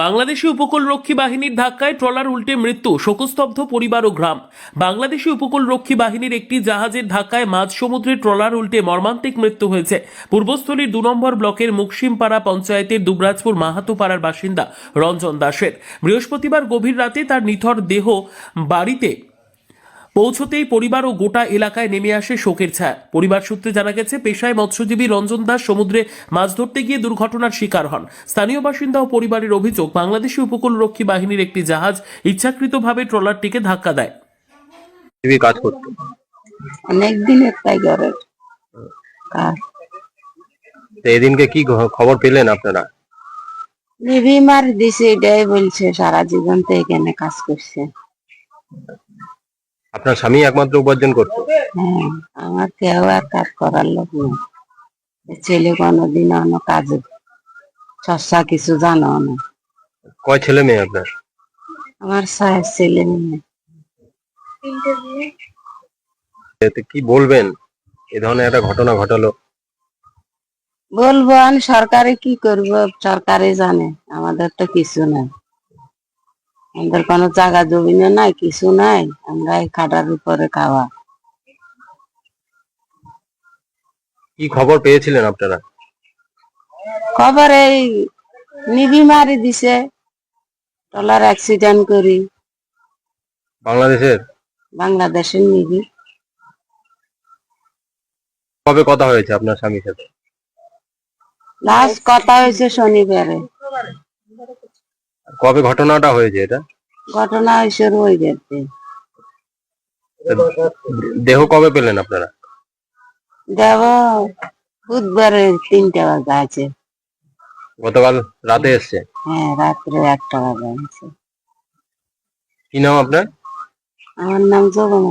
বাংলাদেশি উপকূলরক্ষী বাহিনীর ধাক্কায় ট্রলার উল্টে মৃত্যু, শোকস্তব্ধ পরিবার ও গ্রাম। বাংলাদেশি উপকূলরক্ষী বাহিনীর একটি জাহাজের ধাক্কায় মাঝ সমুদ্রে ট্রলার উল্টে মর্মান্তিক মৃত্যু হয়েছে পূর্বস্থলীর ২ নম্বর ব্লকের মুকসিমপাড়া পঞ্চায়েতের দুবরাজপুর মাহাতো পাড়ার বাসিন্দা রঞ্জন দাসের। বৃহস্পতিবার গভীর রাতে তার নিথর দেহ বাড়িতে পৌঁছতেই পরিবার ও গোটা এলাকায় নেমে আসে শোকের ছায়া। পরিবার সূত্রে জানা গেছে, পেশায় মৎস্যজীবী রঞ্জন দাস সমুদ্রে মাছ ধরতে গিয়ে দুর্ঘটনার শিকার হন। স্থানীয় বাসিন্দা ও পরিবারের অভিযোগ, বাংলাদেশি উপকূলরক্ষী বাহিনীর একটি জাহাজ ইচ্ছাকৃতভাবে ট্রলারটিকে ধাক্কা দেয়। কাজ করতো অনেক দিনের টাইগারের কাজ। এদিনকে কি খবর পেলেন আপনারা? লিভি মার দিছে, এটাই বলছে সারা জীবন তো এখানে কাজ করছে। আপনার স্বামী একমাত্র উপার্জন করতো? হ্যাঁ, আমার কেউ আর কাজ করার লোক নেই। ছেলে কোনোদিন অন্য কাজে চর্চা কিছু জানো না। কয় ছেলে মেয়ে আপনার? আমার 6 ছেলে মেয়ে। এতে কি বলবেন, এ ধরনের একটা ঘটনা ঘটালো? বলবো আমি সরকারে কি করবো, সরকারে জানে, আমাদের তো কিছু নাই। আমাদের কোনো জায়গা জমিনে নাই, কিছু নাই, আমরা এই খাটার উপরে খাওয়া। কি খবর পেয়েছিলেন আপনারা? খবর এই নিবি মারি দিছে, ট্রলার অ্যাক্সিডেন্ট করি। বাংলাদেশের নিবি। কবে কথা হয়েছে আপনার স্বামীর সাথে? লাস্ট কথা হয়েছে শনিবারে। কবে ঘটনাটা হয়েছে এটা? ঘটনা হয়েছে রয়ে গেছে। দেহ কবে পেলেন আপনারা? দেব বুধবারে 3টা বাজে আছে। গতকাল রাতে এসছে? হ্যাঁ, রাত্রে 1টা বাজে আছে। কি নাম আপনার? আমার নাম জগমা।